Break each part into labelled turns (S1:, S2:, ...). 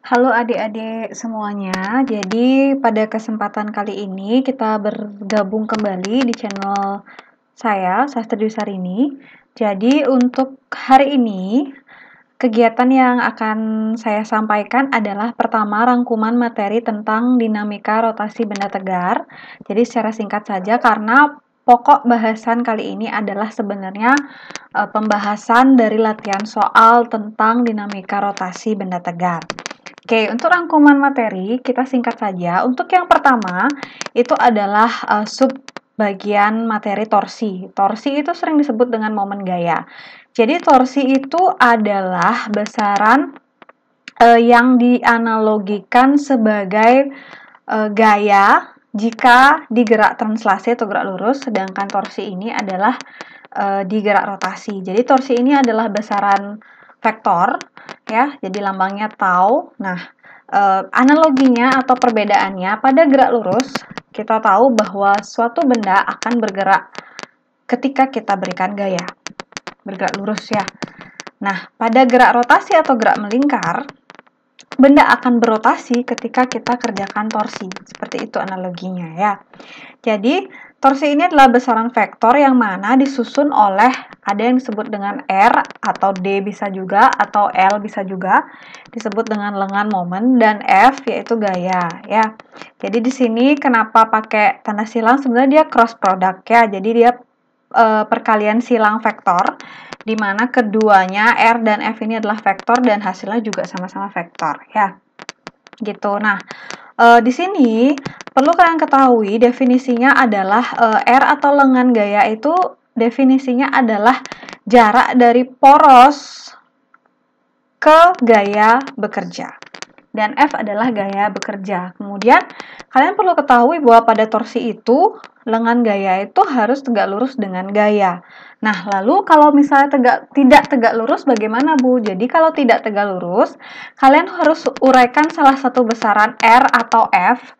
S1: Halo adik-adik semuanya, jadi pada kesempatan kali ini kita bergabung kembali di channel saya, Sastri Dwi Sarini. Jadi untuk hari ini, kegiatan yang akan saya sampaikan adalah pertama rangkuman materi tentang dinamika rotasi benda tegar. Jadi secara singkat saja karena pokok bahasan kali ini adalah sebenarnya pembahasan dari latihan soal tentang dinamika rotasi benda tegar. Oke, untuk rangkuman materi kita singkat saja. Untuk yang pertama itu adalah sub bagian materi torsi. Torsi itu sering disebut dengan momen gaya. Jadi torsi itu adalah besaran yang dianalogikan sebagai gaya jika di gerak translasi atau gerak lurus, sedangkan torsi ini adalah di gerak rotasi. Jadi torsi ini adalah besaran vektor ya, jadi lambangnya tau. Nah, analoginya atau perbedaannya pada gerak lurus kita tahu bahwa suatu benda akan bergerak ketika kita berikan gaya bergerak lurus ya. Nah, pada gerak rotasi atau gerak melingkar benda akan berotasi ketika kita kerjakan torsi. Seperti itu analoginya ya. Jadi torsi ini adalah besaran vektor yang mana disusun oleh ada yang disebut dengan R atau D bisa juga atau L bisa juga disebut dengan lengan momen dan F yaitu gaya ya. Jadi di sini kenapa pakai tanda silang, sebenarnya dia cross product ya. Jadi dia perkalian silang vektor di mana keduanya R dan F ini adalah vektor dan hasilnya juga sama-sama vektor ya. Gitu. Nah, di sini perlu kalian ketahui definisinya adalah R atau lengan gaya itu definisinya adalah jarak dari poros ke gaya bekerja. Dan F adalah gaya bekerja. Kemudian kalian perlu ketahui bahwa pada torsi itu lengan gaya itu harus tegak lurus dengan gaya. Nah, lalu kalau misalnya tidak tegak lurus bagaimana, Bu? Jadi kalau tidak tegak lurus, kalian harus uraikan salah satu besaran R atau F,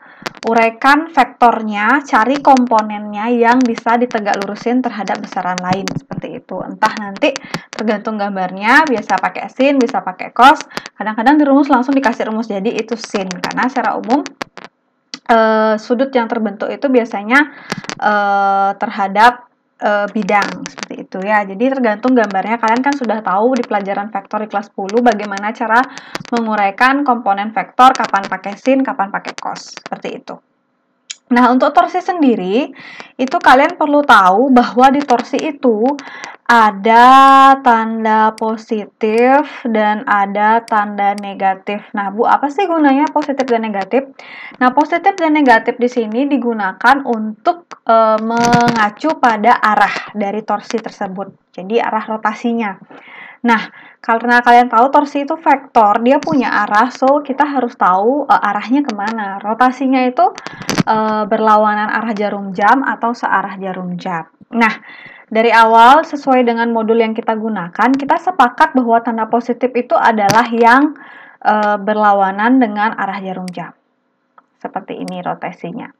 S1: uraikan vektornya, cari komponennya yang bisa ditegak lurusin terhadap besaran lain, seperti itu. Entah nanti tergantung gambarnya, biasa pakai sin, bisa pakai cos, kadang-kadang di rumus langsung dikasih rumus jadi itu sin, karena secara umum sudut yang terbentuk itu biasanya terhadap bidang seperti itu ya. Jadi tergantung gambarnya. Kalian kan sudah tahu di pelajaran vektor di kelas 10 bagaimana cara menguraikan komponen vektor, kapan pakai sin, kapan pakai cos, seperti itu. Nah, untuk torsi sendiri, itu kalian perlu tahu bahwa di torsi itu ada tanda positif dan ada tanda negatif. Nah, Bu, apa sih gunanya positif dan negatif? Nah, positif dan negatif di sini digunakan untuk mengacu pada arah dari torsi tersebut. Jadi, arah rotasinya. Nah, karena kalian tahu torsi itu vektor, dia punya arah, so kita harus tahu arahnya kemana. Rotasinya itu berlawanan arah jarum jam atau searah jarum jam. Nah, dari awal sesuai dengan modul yang kita gunakan, kita sepakat bahwa tanda positif itu adalah yang berlawanan dengan arah jarum jam. Seperti ini rotasinya.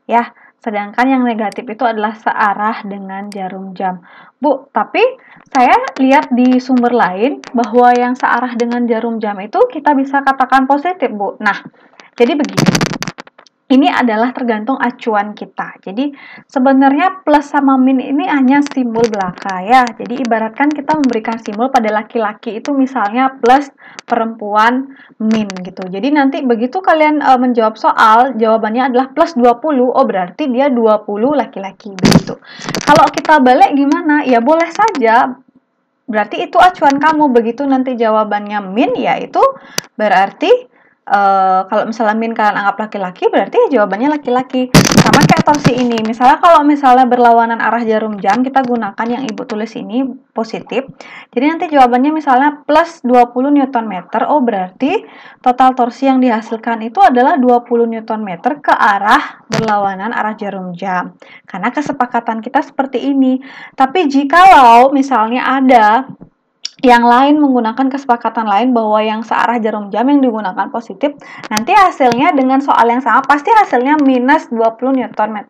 S1: Ya, sedangkan yang negatif itu adalah searah dengan jarum jam. Bu, tapi saya lihat di sumber lain bahwa yang searah dengan jarum jam itu kita bisa katakan positif, Bu. Nah, jadi begini. Ini adalah tergantung acuan kita. Jadi sebenarnya plus sama min ini hanya simbol belaka ya. Jadi ibaratkan kita memberikan simbol pada laki-laki itu misalnya plus, perempuan min gitu. Jadi nanti begitu kalian menjawab soal, jawabannya adalah plus 20, oh berarti dia 20 laki-laki begitu. Kalau kita balik gimana? Ya boleh saja. Berarti itu acuan kamu. Begitu nanti jawabannya min, ya itu berarti kalau misalnya min kalian anggap laki-laki, berarti ya jawabannya laki-laki. Sama kayak torsi ini. Misalnya kalau misalnya berlawanan arah jarum jam, kita gunakan yang ibu tulis ini positif. Jadi nanti jawabannya misalnya plus 20 Nm. Oh berarti total torsi yang dihasilkan itu adalah 20 Nm ke arah berlawanan arah jarum jam. Karena kesepakatan kita seperti ini. Tapi jikalau misalnya ada yang lain menggunakan kesepakatan lain bahwa yang searah jarum jam yang digunakan positif, nanti hasilnya dengan soal yang sama pasti hasilnya minus 20 Nm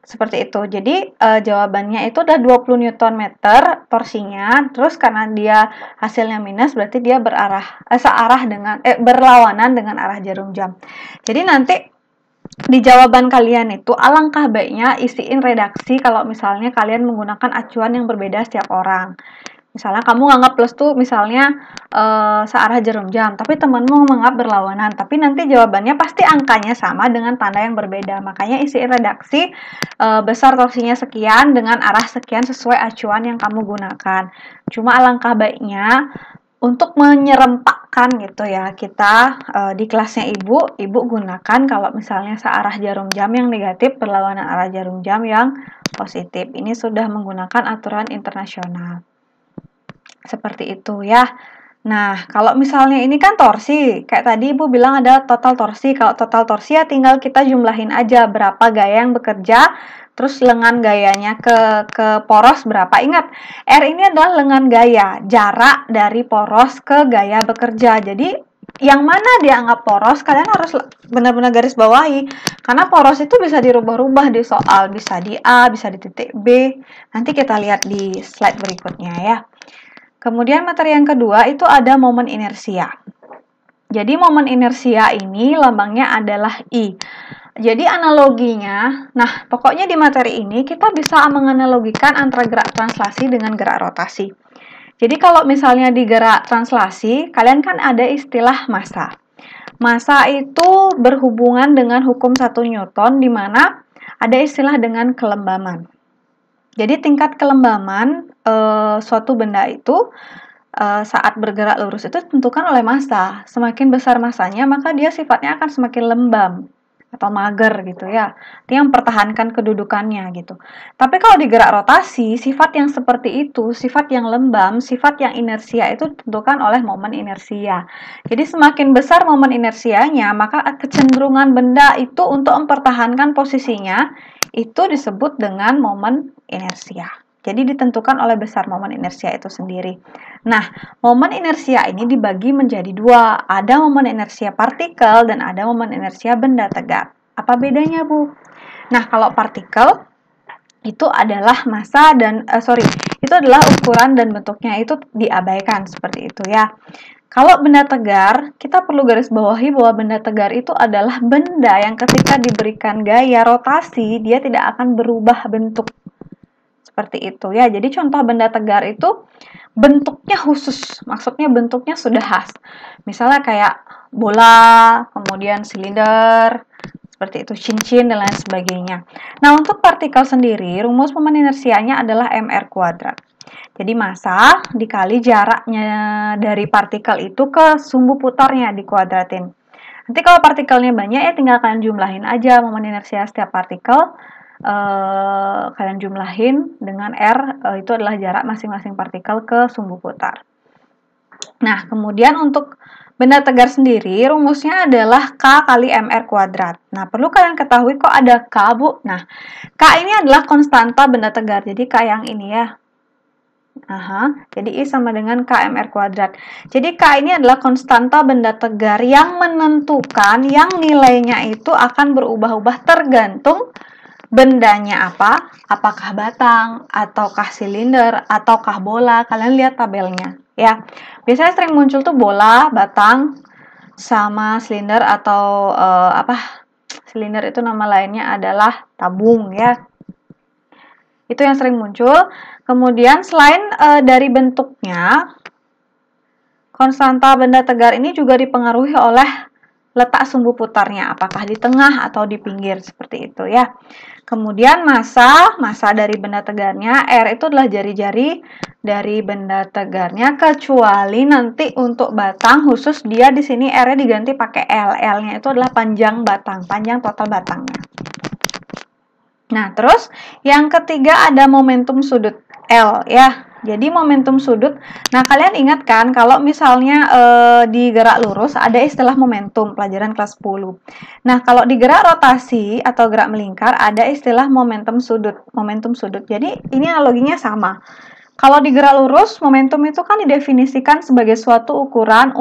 S1: Seperti itu. Jadi jawabannya itu udah 20 Newton meter torsinya. Terus karena dia hasilnya minus berarti dia berlawanan dengan arah jarum jam. Jadi nanti di jawaban kalian itu alangkah baiknya isiin redaksi kalau misalnya kalian menggunakan acuan yang berbeda setiap orang. Misalnya kamu nganggap plus tuh misalnya searah jarum jam, tapi temanmu menganggap berlawanan. Tapi nanti jawabannya pasti angkanya sama dengan tanda yang berbeda. Makanya isiin redaksi besar torsinya sekian dengan arah sekian sesuai acuan yang kamu gunakan. Cuma alangkah baiknya untuk menyerempakkan gitu ya, kita di kelasnya ibu gunakan kalau misalnya searah jarum jam yang negatif berlawanan arah jarum jam yang positif. Ini sudah menggunakan aturan internasional. Seperti itu ya. Nah, kalau misalnya ini kan torsi, kayak tadi Ibu bilang ada total torsi. Kalau total torsi ya tinggal kita jumlahin aja berapa gaya yang bekerja, terus lengan gayanya ke poros berapa. Ingat, R ini adalah lengan gaya, jarak dari poros ke gaya bekerja. Jadi, yang mana dianggap poros, kalian harus benar-benar garis bawahi. Karena poros itu bisa dirubah-rubah di soal, bisa di A, bisa di titik B. Nanti kita lihat di slide berikutnya ya. Kemudian materi yang kedua itu ada momen inersia. Jadi momen inersia ini lambangnya adalah I. Jadi analoginya, nah pokoknya di materi ini kita bisa menganalogikan antara gerak translasi dengan gerak rotasi. Jadi kalau misalnya di gerak translasi, kalian kan ada istilah massa. Massa itu berhubungan dengan hukum 1 Newton di mana ada istilah dengan kelembaman. Jadi tingkat kelembaman suatu benda itu saat bergerak lurus itu ditentukan oleh massa. Semakin besar massanya, maka dia sifatnya akan semakin lembam atau mager gitu ya. Dia mempertahankan kedudukannya gitu. Tapi kalau di gerak rotasi, sifat yang seperti itu, sifat yang lembam, sifat yang inersia itu ditentukan oleh momen inersia. Jadi semakin besar momen inersianya, maka kecenderungan benda itu untuk mempertahankan posisinya itu disebut dengan momen inersia. Jadi ditentukan oleh besar momen inersia itu sendiri. Nah, momen inersia ini dibagi menjadi dua. Ada momen inersia partikel dan ada momen inersia benda tegak. Apa bedanya, Bu? Nah, kalau partikel itu adalah massa dan itu adalah ukuran dan bentuknya itu diabaikan seperti itu ya. Kalau benda tegar, kita perlu garis bawahi bahwa benda tegar itu adalah benda yang ketika diberikan gaya rotasi, dia tidak akan berubah bentuk. Seperti itu ya. Jadi contoh benda tegar itu bentuknya khusus, maksudnya bentuknya sudah khas. Misalnya kayak bola, kemudian silinder, seperti itu, cincin dan lain sebagainya. Nah, untuk partikel sendiri, rumus momen inersianya adalah mr kuadrat. Jadi massa dikali jaraknya dari partikel itu ke sumbu putarnya dikuadratin. Nanti kalau partikelnya banyak ya tinggal kalian jumlahin aja momen inersia setiap partikel. Kalian jumlahin dengan R, itu adalah jarak masing-masing partikel ke sumbu putar. Nah, kemudian untuk benda tegar sendiri, rumusnya adalah K kali mR kuadrat. Nah, perlu kalian ketahui kok ada K, Bu. Nah, K ini adalah konstanta benda tegar, jadi K yang ini ya. Jadi I sama dengan K mR kuadrat. Jadi K ini adalah konstanta benda tegar yang menentukan, yang nilainya itu akan berubah-ubah tergantung bendanya apa, apakah batang, ataukah silinder, ataukah bola. Kalian lihat tabelnya ya. Biasanya sering muncul tuh bola, batang, sama silinder atau silinder itu nama lainnya adalah tabung ya. Itu yang sering muncul. Kemudian selain dari bentuknya, konstanta benda tegar ini juga dipengaruhi oleh letak sumbu putarnya, apakah di tengah atau di pinggir, seperti itu ya. Kemudian massa dari benda tegarnya, R itu adalah jari-jari dari benda tegarnya, kecuali nanti untuk batang khusus dia di sini R-nya diganti pakai L. L-nya itu adalah panjang batang, panjang total batangnya. Nah, terus yang ketiga ada momentum sudut L ya. Jadi momentum sudut, nah kalian ingat kan kalau misalnya di gerak lurus ada istilah momentum, pelajaran kelas 10. Nah kalau di gerak rotasi atau gerak melingkar ada istilah momentum sudut. Jadi ini analoginya sama. Kalau di gerak lurus, momentum itu kan didefinisikan sebagai suatu ukuran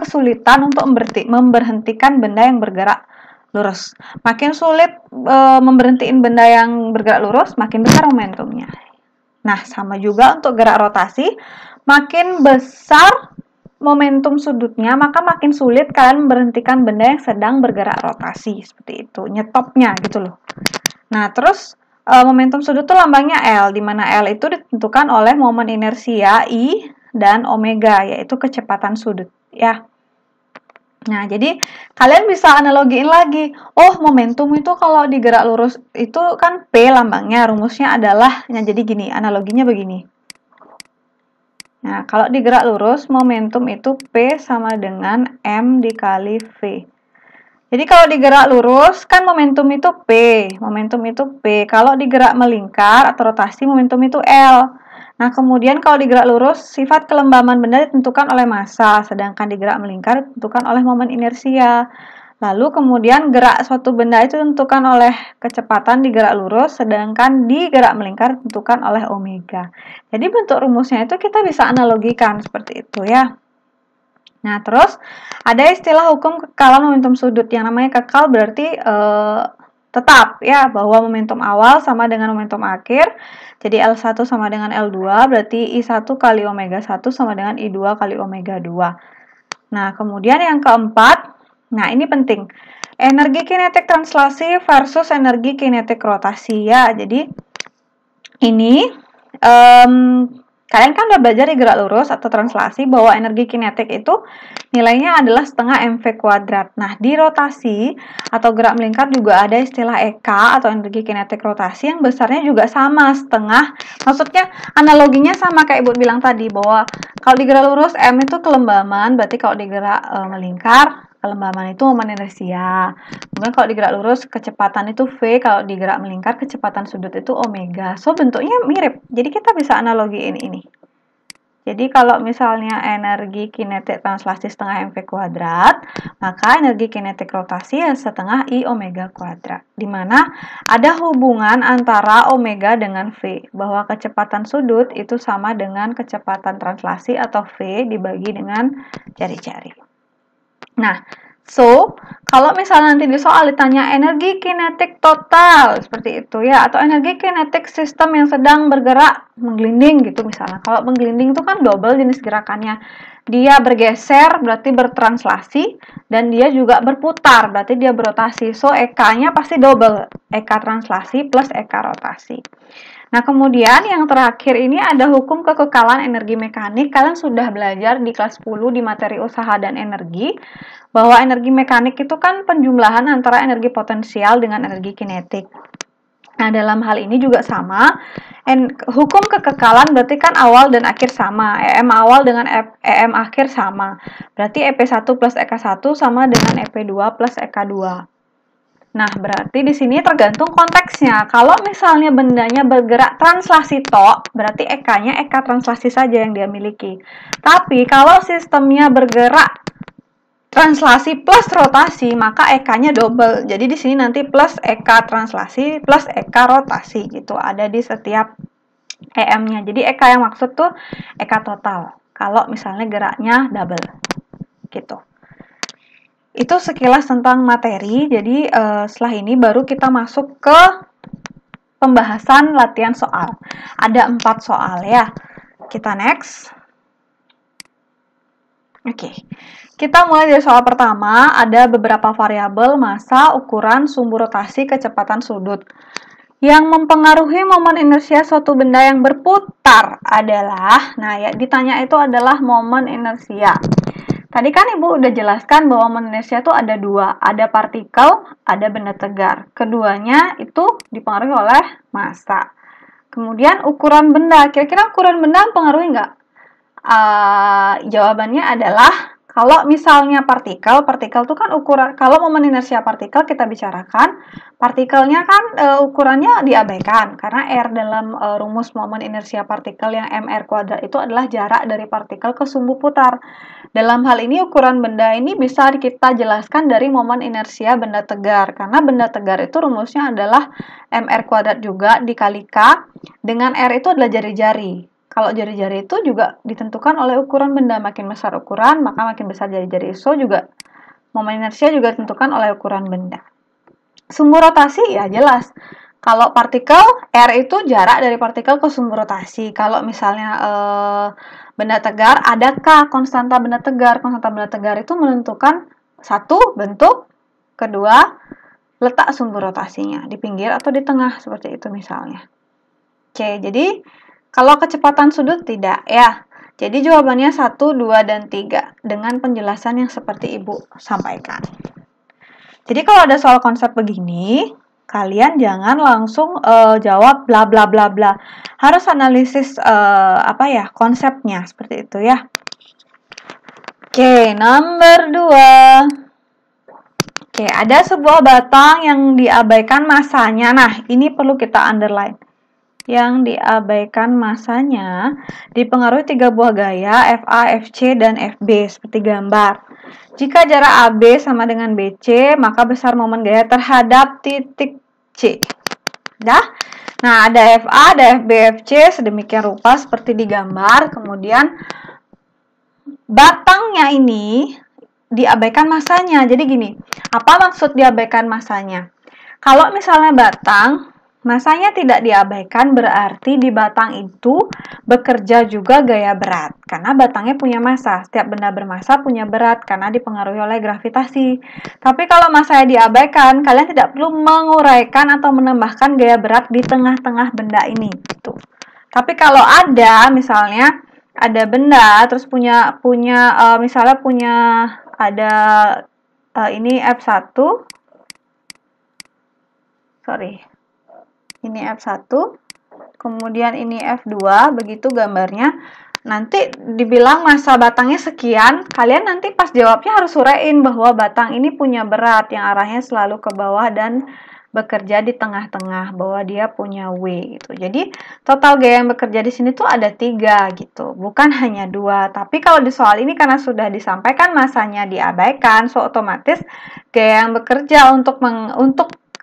S1: kesulitan untuk memberhentikan benda yang bergerak lurus. Makin sulit memberhentiin benda yang bergerak lurus, makin besar momentumnya. Nah, sama juga untuk gerak rotasi, makin besar momentum sudutnya, maka makin sulit kalian memberhentikan benda yang sedang bergerak rotasi. Seperti itu, nyetopnya gitu loh. Nah, terus momentum sudut itu lambangnya L, di mana L itu ditentukan oleh momen inersia I dan omega, yaitu kecepatan sudut, ya. Nah, jadi kalian bisa analogiin lagi. Oh, momentum itu kalau digerak lurus itu kan P lambangnya, rumusnya adalah, nah jadi gini, analoginya begini. Nah, kalau digerak lurus, momentum itu P sama dengan M dikali V. Jadi kalau digerak lurus, kan momentum itu P. Momentum itu P. Kalau digerak melingkar atau rotasi, momentum itu L. Nah, kemudian kalau digerak lurus, sifat kelembaman benda ditentukan oleh massa, sedangkan digerak melingkar ditentukan oleh momen inersia. Lalu kemudian gerak suatu benda itu ditentukan oleh kecepatan digerak lurus, sedangkan digerak melingkar ditentukan oleh omega. Jadi bentuk rumusnya itu kita bisa analogikan seperti itu ya. Nah, terus ada istilah hukum kekekalan momentum sudut. Yang namanya kekal berarti tetap ya, bahwa momentum awal sama dengan momentum akhir. Jadi L1 sama dengan L2, berarti I1 kali omega 1 sama dengan I2 kali omega 2. Nah, kemudian yang keempat, nah ini penting. Energi kinetik translasi versus energi kinetik rotasi ya. Jadi ini kalian kan udah belajar di gerak lurus atau translasi bahwa energi kinetik itu nilainya adalah setengah mv kuadrat. Nah, di rotasi atau gerak melingkar juga ada istilah EK atau energi kinetik rotasi yang besarnya juga sama, setengah. Maksudnya analoginya sama kayak Ibu bilang tadi, bahwa kalau di gerak lurus M itu kelembaman, berarti kalau di gerak melingkar kelembaman itu momen inersia. Kemudian kalau digerak lurus kecepatan itu V, kalau digerak melingkar kecepatan sudut itu omega. So bentuknya mirip. Jadi kita bisa analogiin ini. Jadi kalau misalnya energi kinetik translasi setengah mv kuadrat, maka energi kinetik rotasi setengah I omega kuadrat. Di mana ada hubungan antara omega dengan V, bahwa kecepatan sudut itu sama dengan kecepatan translasi atau V dibagi dengan jari-jari. Nah, so, kalau misalnya nanti di soal ditanya energi kinetik total, seperti itu ya, atau energi kinetik sistem yang sedang bergerak, menggelinding gitu misalnya. Kalau menggelinding itu kan double jenis gerakannya. Dia bergeser, berarti bertranslasi, dan dia juga berputar, berarti dia berotasi. So, EK-nya pasti double, EK translasi plus EK rotasi. Nah, kemudian yang terakhir ini ada hukum kekekalan energi mekanik. Kalian sudah belajar di kelas 10 di materi usaha dan energi, bahwa energi mekanik itu kan penjumlahan antara energi potensial dengan energi kinetik. Nah, dalam hal ini juga sama. Hukum kekekalan berarti kan awal dan akhir sama. EM awal dengan EM akhir sama. Berarti EP1 plus EK1 sama dengan EP2 plus EK2. Nah, berarti di sini tergantung konteksnya. Kalau misalnya bendanya bergerak translasi tok, berarti EK-nya EK translasi saja yang dia miliki. Tapi kalau sistemnya bergerak translasi plus rotasi, maka EK-nya double. Jadi di sini nanti plus EK translasi plus EK rotasi gitu. Ada di setiap EM-nya. Jadi EK yang maksud tuh EK total. Kalau misalnya geraknya double. Gitu. Itu sekilas tentang materi. Jadi setelah ini baru kita masuk ke pembahasan latihan soal. Ada 4 soal ya. Kita next. Oke. Kita mulai dari soal pertama. Ada beberapa variabel massa, ukuran, sumbu rotasi, kecepatan sudut. Yang mempengaruhi momen inersia suatu benda yang berputar adalah, nah ya ditanya itu adalah momen inersia. Tadi kan Ibu udah jelaskan bahwa momen inersia itu ada dua, ada partikel, ada benda tegar. Keduanya itu dipengaruhi oleh massa. Kemudian ukuran benda, kira-kira ukuran benda mempengaruhi nggak? Jawabannya adalah kalau misalnya partikel itu kan ukuran, kalau momen inersia partikel kita bicarakan, partikelnya kan ukurannya diabaikan, karena R dalam rumus momen inersia partikel yang mr kuadrat itu adalah jarak dari partikel ke sumbu putar. Dalam hal ini ukuran benda ini bisa kita jelaskan dari momen inersia benda tegar, karena benda tegar itu rumusnya adalah mr kuadrat juga dikali K, dengan R itu adalah jari-jari. Kalau jari-jari itu juga ditentukan oleh ukuran benda, makin besar ukuran maka makin besar jari-jari. So juga momen inersia juga ditentukan oleh ukuran benda. Sumbu rotasi ya jelas. Kalau partikel, R itu jarak dari partikel ke sumbu rotasi. Kalau misalnya benda tegar, ada K, konstanta benda tegar. Konstanta benda tegar itu menentukan satu, bentuk, kedua, letak sumbu rotasinya, di pinggir atau di tengah, seperti itu misalnya. Oke, jadi kalau kecepatan sudut tidak ya. Jadi jawabannya 1, 2, dan 3 dengan penjelasan yang seperti Ibu sampaikan. Jadi kalau ada soal konsep begini, kalian jangan langsung jawab bla bla bla bla. Harus analisis konsepnya seperti itu ya. Oke, nomor 2. Oke, ada sebuah batang yang diabaikan masanya. Nah, ini perlu kita underline. Yang diabaikan masanya dipengaruhi 3 buah gaya FA, FC, dan FB seperti gambar. Jika jarak AB sama dengan BC, maka besar momen gaya terhadap titik C. Dah? Nah, ada FA, ada FB, FC sedemikian rupa seperti di gambar. Kemudian batangnya ini diabaikan masanya. Jadi gini, apa maksud diabaikan masanya? Kalau misalnya batang masanya tidak diabaikan, berarti di batang itu bekerja juga gaya berat. Karena batangnya punya massa. Setiap benda bermassa punya berat karena dipengaruhi oleh gravitasi. Tapi kalau massanya diabaikan, kalian tidak perlu menguraikan atau menambahkan gaya berat di tengah-tengah benda ini. Gitu. Tapi kalau ada, misalnya ada benda, terus ini F1. Ini F1, kemudian ini F2, begitu gambarnya. Nanti dibilang massa batangnya sekian, kalian nanti pas jawabnya harus uraiin bahwa batang ini punya berat yang arahnya selalu ke bawah dan bekerja di tengah-tengah, bahwa dia punya W gitu. Jadi total gaya yang bekerja di sini tuh ada 3 gitu, bukan hanya 2. Tapi kalau di soal ini karena sudah disampaikan massanya diabaikan, so otomatis gaya yang bekerja untuk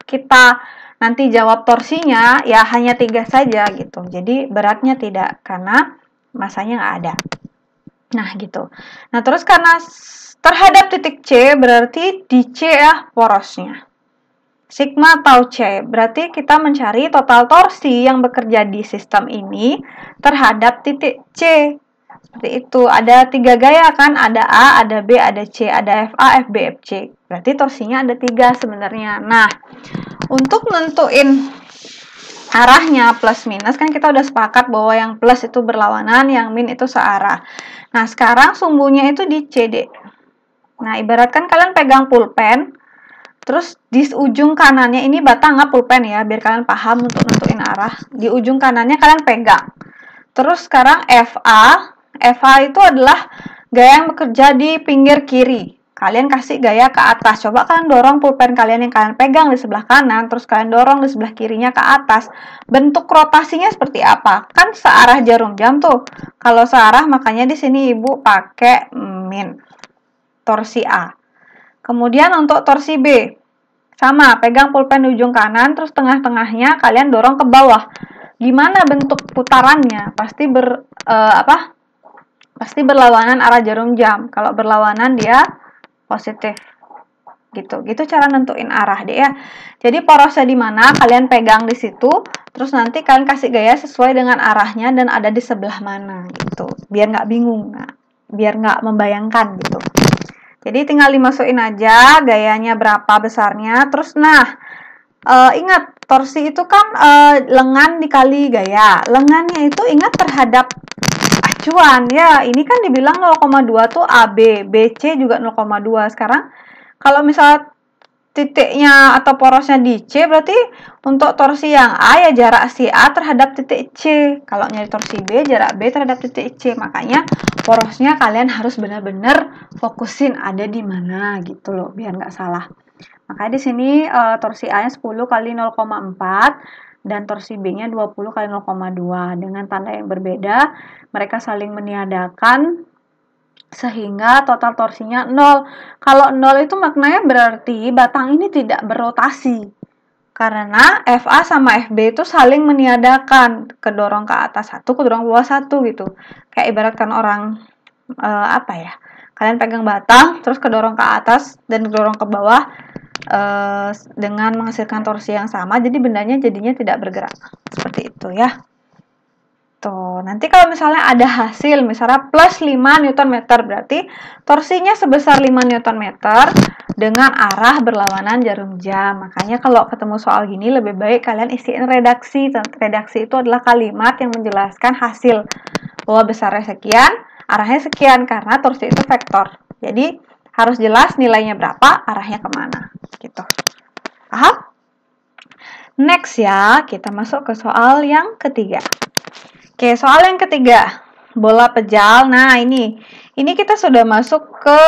S1: kita nanti jawab torsinya ya hanya 3 saja gitu. Jadi beratnya tidak karena massanya nggak ada. Nah gitu. Nah terus karena terhadap titik C berarti di C ya porosnya. Sigma atau C berarti kita mencari total torsi yang bekerja di sistem ini terhadap titik C. Seperti itu. Ada 3 gaya kan, ada A, ada B, ada C, ada FA, FB, FC. Berarti torsinya ada 3 sebenarnya. Nah, untuk nentuin arahnya plus minus kan kita udah sepakat bahwa yang plus itu berlawanan, yang min itu searah. Nah, sekarang sumbunya itu di CD. Nah, ibaratkan kalian pegang pulpen, terus di ujung kanannya ini batang nggak pulpen ya, biar kalian paham untuk nentuin arah. Di ujung kanannya kalian pegang. Terus sekarang FA itu adalah gaya yang bekerja di pinggir kiri. Kalian kasih gaya ke atas. Coba kalian dorong pulpen kalian yang kalian pegang di sebelah kanan, terus kalian dorong di sebelah kirinya ke atas. Bentuk rotasinya seperti apa? Kan searah jarum jam tuh. Kalau searah makanya di sini Ibu pakai min. Torsi A. Kemudian untuk torsi B. Sama, pegang pulpen di ujung kanan, terus tengah-tengahnya kalian dorong ke bawah. Gimana bentuk putarannya? Pasti berlawanan arah jarum jam. Kalau berlawanan dia positif. Gitu cara nentuin arah deh ya. Jadi porosnya di mana kalian pegang di situ, terus nanti kalian kasih gaya sesuai dengan arahnya dan ada di sebelah mana gitu. Biar nggak bingung, biar nggak membayangkan gitu. Jadi tinggal dimasukin aja gayanya berapa besarnya. Terus ingat torsi itu kan lengan dikali gaya. Lengannya itu ingat terhadap acuan ya. Ini kan dibilang 0,2 tuh AB, BC juga 0,2. Sekarang kalau misal titiknya atau porosnya di C, berarti untuk torsi yang A ya jarak si A terhadap titik C. Kalau nyari torsi B, jarak B terhadap titik C. Makanya porosnya kalian harus benar-benar fokusin ada di mana gitu loh, biar nggak salah. Makanya di sini torsi A-nya 10 kali 0,4 dan torsi B-nya 20 kali 0,2 dengan tanda yang berbeda. Mereka saling meniadakan sehingga total torsinya 0. Kalau 0 itu maknanya berarti batang ini tidak berotasi. Karena FA sama FB itu saling meniadakan, kedorong ke atas satu, kedorong ke bawah satu gitu. Kayak ibaratkan orang kalian pegang batang, terus kedorong ke atas dan kedorong ke bawah. dengan menghasilkan torsi yang sama, jadi bendanya jadinya tidak bergerak. Seperti itu ya. Tuh, nanti kalau misalnya ada hasil, misalnya plus 5 Nm, berarti torsinya sebesar 5 Nm dengan arah berlawanan jarum jam. Makanya kalau ketemu soal gini, lebih baik kalian isiin redaksi. Redaksi itu adalah kalimat yang menjelaskan hasil. Bahwa besarnya sekian, arahnya sekian, karena torsi itu vektor. Jadi, harus jelas nilainya berapa, arahnya kemana. Gitu. Paham? Next ya, kita masuk ke soal yang ketiga. Oke, soal yang ketiga, bola pejal. Nah, ini kita sudah masuk ke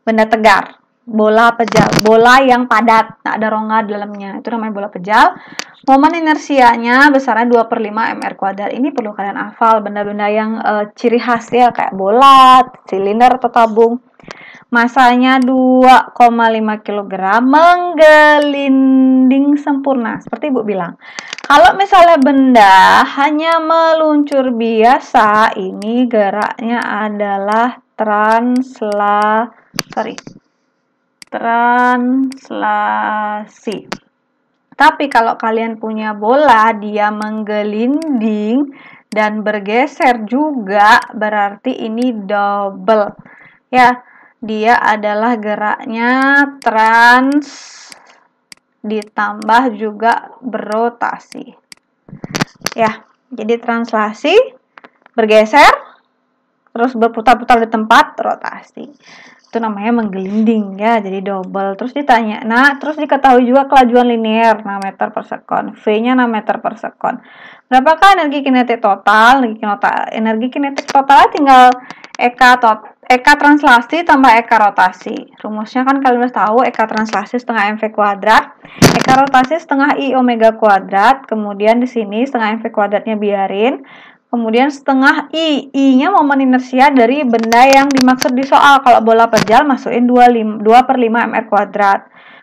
S1: benda tegar. Bola pejal, bola yang padat, tak ada rongga di dalamnya. Itu namanya bola pejal. Momen inersianya besarnya 2/5 mr². Ini perlu kalian hafal, benda-benda yang ciri khas ya, kayak bola, silinder atau tabung. Masanya 2,5 kg, menggelinding sempurna. Seperti Ibu bilang. Kalau misalnya benda hanya meluncur biasa, ini geraknya adalah translasi. Tapi kalau kalian punya bola, dia menggelinding dan bergeser juga, berarti ini double. Ya, dia adalah geraknya ditambah juga berotasi. Ya, jadi translasi, bergeser, terus berputar-putar di tempat, rotasi. Itu namanya menggelinding ya, jadi double. Terus ditanya, terus diketahui juga kelajuan linear 6 meter per sekon, V-nya 6 meter per sekon. Berapakah energi kinetik total? Energi kinetik total tinggal Eka translasi tambah Eka rotasi. Rumusnya kan kalian udah tahu, Eka translasi setengah mv kuadrat, Eka rotasi setengah I omega kuadrat, kemudian di sini setengah mv kuadratnya biarin, kemudian setengah I-nya momen inersia dari benda yang dimaksud di soal. Kalau bola pejal masukin 2/5 mr².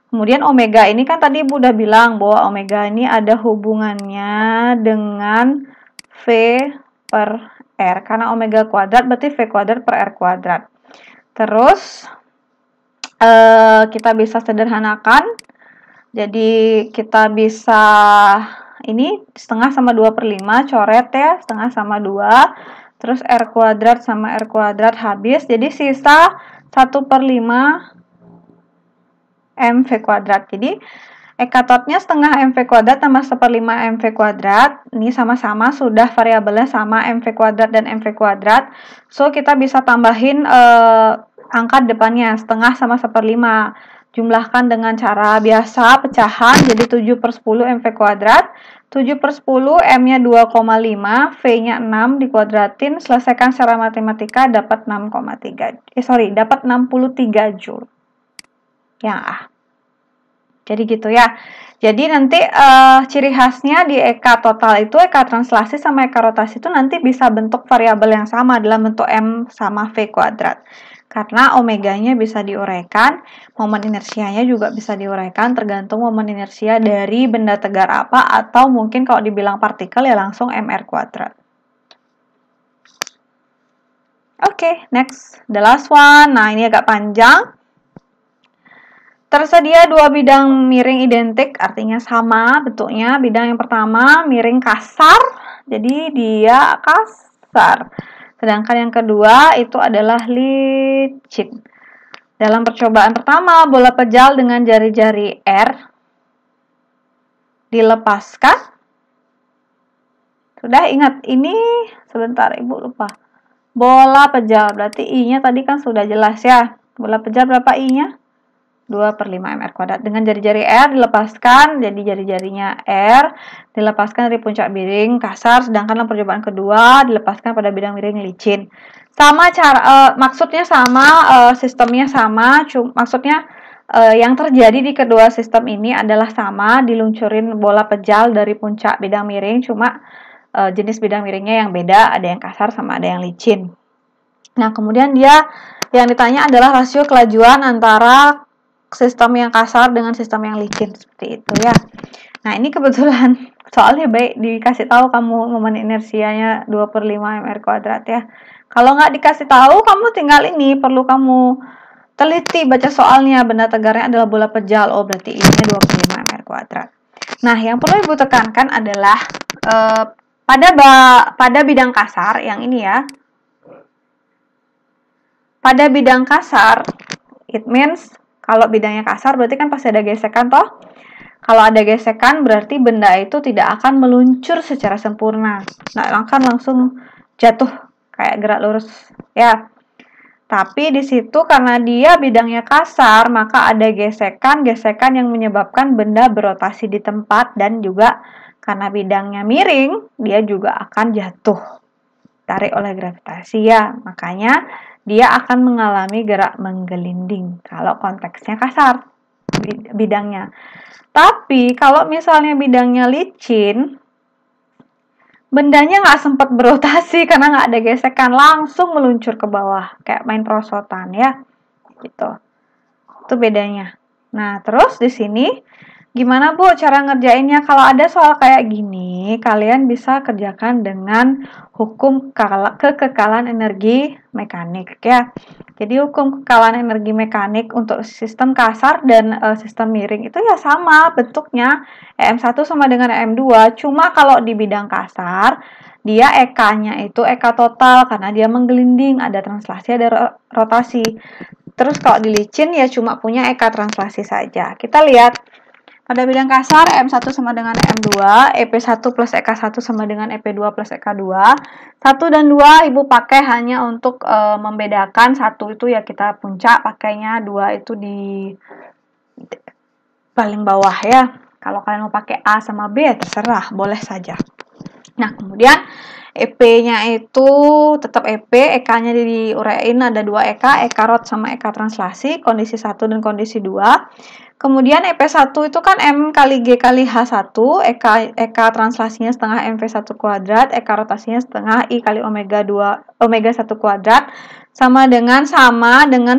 S1: Kemudian omega ini kan tadi Ibu udah bilang bahwa omega ini ada hubungannya dengan V per R. Karena omega kuadrat berarti V kuadrat per R kuadrat. Terus kita bisa sederhanakan. Jadi kita bisa ini setengah sama 2/5, coret ya, setengah sama 2. Terus R kuadrat sama R kuadrat habis. Jadi sisa 1/5 mv kuadrat. Jadi ekatotnya setengah mv kuadrat tambah 1/5 mv kuadrat. Ini sama-sama sudah variabelnya sama mv kuadrat dan mv kuadrat. So kita bisa tambahin angka depannya setengah sama 1/5. Jumlahkan dengan cara biasa pecahan, jadi 7/10 mv kuadrat. 7/10 M-nya 2,5, V-nya 6 dikuadratin, selesaikan secara matematika dapat 63 Joule. Ya, jadi gitu ya. Jadi nanti ciri khasnya di Eka total itu, Eka translasi sama Eka rotasi itu nanti bisa bentuk variabel yang sama dalam bentuk M sama V kuadrat. Karena omeganya bisa diuraikan, momen inersianya juga bisa diuraikan tergantung momen inersia dari benda tegar apa, atau mungkin kalau dibilang partikel ya langsung mr kuadrat. Oke, next. The last one. Nah, ini agak panjang. Tersedia dua bidang miring identik, artinya sama bentuknya. Bidang yang pertama miring kasar, jadi dia kasar. Sedangkan yang kedua itu adalah licin. Dalam percobaan pertama, bola pejal dengan jari-jari R dilepaskan. Sudah ingat, ini sebentar Ibu lupa. Bola pejal, berarti I-nya tadi kan sudah jelas ya. Bola pejal berapa I-nya? 2/5 mr². Dengan jari-jari R dilepaskan, jadi jari-jarinya R dilepaskan dari puncak miring kasar, sedangkan dalam percobaan kedua dilepaskan pada bidang miring licin. Sama cara, maksudnya sama, sistemnya sama, maksudnya yang terjadi di kedua sistem ini adalah sama, diluncurin bola pejal dari puncak bidang miring, cuma jenis bidang miringnya yang beda, ada yang kasar sama ada yang licin. Nah, kemudian yang ditanya adalah rasio kelajuan antara sistem yang kasar dengan sistem yang licin, seperti itu ya. Nah, ini kebetulan soalnya baik dikasih tahu kamu momen inersianya 2/5 mr² ya. Kalau nggak dikasih tahu, kamu tinggal ini perlu kamu teliti baca soalnya, benda tegarnya adalah bola pejal. Oh, berarti I-nya 25 meter kuadrat. Nah, yang perlu Ibu tekankan adalah pada bidang kasar, yang ini ya. Pada bidang kasar, it means kalau bidangnya kasar berarti kan pasti ada gesekan toh. Kalau ada gesekan berarti benda itu tidak akan meluncur secara sempurna. Nah, akan langsung jatuh kayak gerak lurus ya. Tapi di situ karena dia bidangnya kasar, maka ada gesekan-gesekan yang menyebabkan benda berotasi di tempat, dan juga karena bidangnya miring, dia juga akan jatuh. Tarik oleh gravitasi ya. Makanya dia akan mengalami gerak menggelinding kalau konteksnya kasar bidangnya. Tapi kalau misalnya bidangnya licin, bendanya nggak sempat berotasi karena nggak ada gesekan, langsung meluncur ke bawah kayak main perosotan ya, gitu. Itu bedanya. Nah, terus di sini gimana Bu cara ngerjainnya? Kalau ada soal kayak gini, kalian bisa kerjakan dengan hukum kekekalan energi mekanik ya. Jadi hukum kekekalan energi mekanik untuk sistem kasar dan sistem miring itu ya sama bentuknya, EM1 sama dengan EM2, cuma kalau di bidang kasar dia EK-nya itu EK total karena dia menggelinding, ada translasi, ada rotasi. Terus kalau di licin ya cuma punya EK translasi saja. Kita lihat pada bidang kasar, EM1 sama dengan EM2, EP1 plus EK1 sama dengan EP2 plus EK2. 1 dan 2 Ibu pakai hanya untuk membedakan. 1 itu ya kita puncak pakainya, 2 itu di paling bawah ya. Kalau kalian mau pakai A sama B ya terserah, boleh saja. Nah, kemudian EP-nya itu tetap EP, EK-nya diuraiin ada 2 EK, EK rot sama EK translasi, kondisi 1 dan kondisi 2. Kemudian EP1 itu kan M kali G kali H1, EK translasinya setengah MV1 kuadrat, EK rotasinya setengah I kali omega 1 kuadrat, sama dengan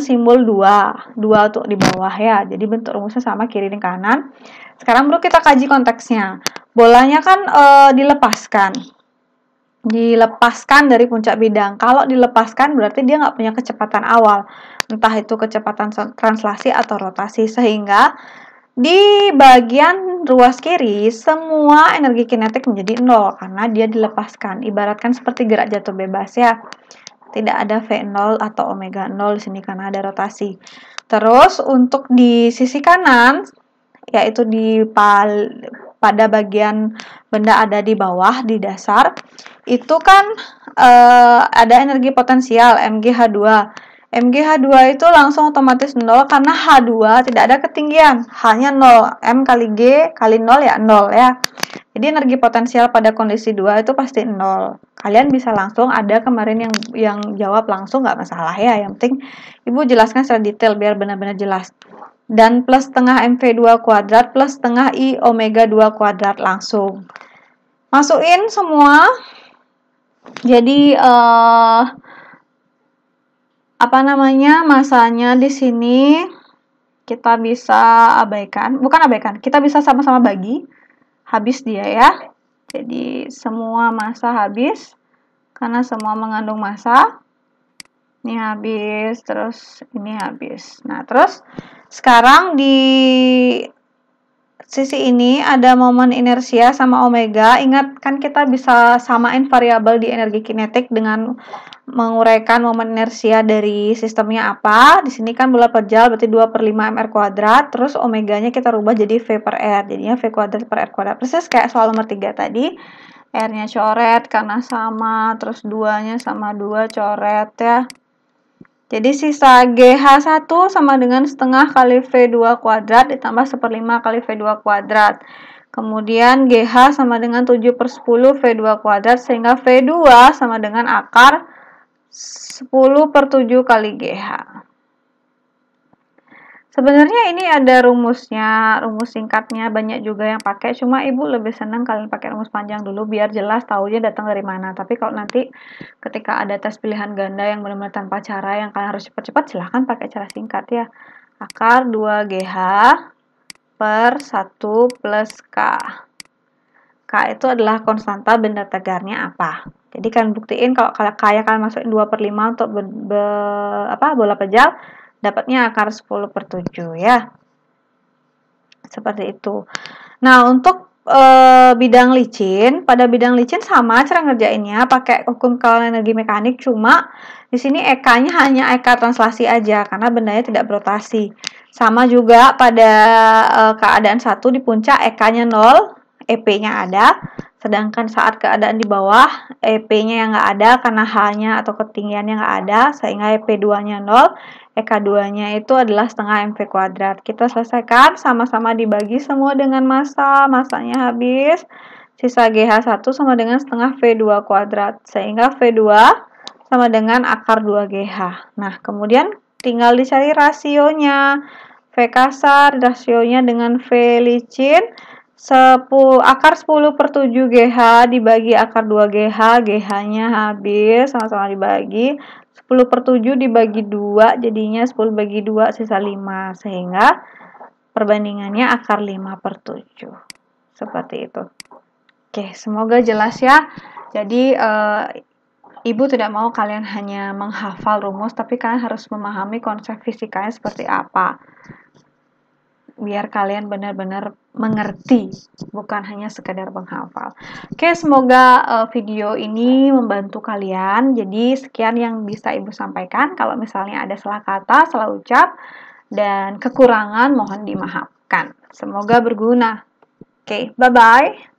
S1: simbol 2. 2 untuk di bawah ya. Jadi bentuk rumusnya sama kiri dan kanan. Sekarang baru kita kaji konteksnya. Bolanya kan dilepaskan dari puncak bidang. Kalau dilepaskan berarti dia nggak punya kecepatan awal, entah itu kecepatan translasi atau rotasi, sehingga di bagian ruas kiri semua energi kinetik menjadi 0 karena dia dilepaskan. Ibaratkan seperti gerak jatuh bebas ya. Tidak ada V0 atau omega 0 di sini karena ada rotasi. Terus untuk di sisi kanan, yaitu pada bagian benda ada di bawah di dasar, itu kan ada energi potensial MgH2. MgH2 itu langsung otomatis 0 karena H2 tidak ada ketinggian, hanya 0. M kali G kali 0 ya 0 ya. Jadi energi potensial pada kondisi 2 itu pasti 0. Kalian bisa langsung ada kemarin yang jawab langsung, nggak masalah ya. Yang penting Ibu jelaskan secara detail biar benar-benar jelas. Dan plus setengah MV2 kuadrat plus setengah I omega 2 kuadrat langsung. Masukin semua. Jadi masanya di sini kita bisa abaikan, bukan abaikan, kita bisa sama-sama bagi, habis dia ya. Jadi semua massa habis karena semua mengandung massa. Ini habis, terus ini habis. Nah, terus sekarang di sisi ini ada momen inersia sama omega. Ingat kan kita bisa samain variabel di energi kinetik dengan menguraikan momen inersia dari sistemnya apa. Di sini kan bola pejal berarti 2/5 mr kuadrat. Terus omeganya kita rubah jadi V per R. Jadinya V kuadrat per R kuadrat. Persis kayak soal nomor 3 tadi. R-nya coret karena sama. Terus 2-nya sama 2 coret ya. Jadi sisa GH1 sama dengan setengah kali V2 kuadrat ditambah 1/5 kali V2 kuadrat. Kemudian GH sama dengan 7/10 V2 kuadrat, sehingga V2 sama dengan akar 10/7 kali GH. Sebenarnya ini ada rumusnya, rumus singkatnya banyak juga yang pakai, cuma Ibu lebih senang kalian pakai rumus panjang dulu biar jelas tahunya datang dari mana. Tapi kalau nanti ketika ada tes pilihan ganda yang benar-benar tanpa cara yang kalian harus cepat-cepat, silahkan pakai cara singkat ya. Akar 2GH per 1 plus K. K itu adalah konstanta benda tegarnya apa. Jadi kalian buktiin kalau kalian masukin 2/5 untuk bola pejal, dapatnya akar 10/7 ya. Seperti itu. Nah, untuk bidang licin, pada bidang licin sama cara ngerjainnya pakai hukum kawalan energi mekanik, cuma di sini EK-nya hanya EK translasi aja karena bendanya tidak berotasi. Sama juga pada keadaan 1 di puncak EK-nya 0, EP-nya ada. Sedangkan saat keadaan di bawah, EP-nya yang nggak ada karena H-nya atau ketinggiannya nggak ada, sehingga EP2-nya 0, EK2-nya itu adalah setengah MV kuadrat. Kita selesaikan, sama-sama dibagi semua dengan massa, massanya habis, sisa GH1 sama dengan setengah V2 kuadrat, sehingga V2 sama dengan akar 2GH. Nah, kemudian tinggal dicari rasionya. V kasar, rasionya dengan V licin, akar 10/7 GH dibagi akar 2GH, GH-nya habis, sama-sama dibagi. 10/7 dibagi 2, jadinya 10 bagi 2, sisa 5. Sehingga perbandingannya akar 5/7. Seperti itu. Oke, semoga jelas ya. Jadi, Ibu tidak mau kalian hanya menghafal rumus, tapi kalian harus memahami konsep fisikanya seperti apa. Biar kalian benar-benar mengerti, bukan hanya sekedar menghafal. Oke, semoga video ini membantu kalian. Jadi, sekian yang bisa Ibu sampaikan. Kalau misalnya ada salah kata, salah ucap, dan kekurangan mohon dimaafkan. Semoga berguna. Oke, bye-bye.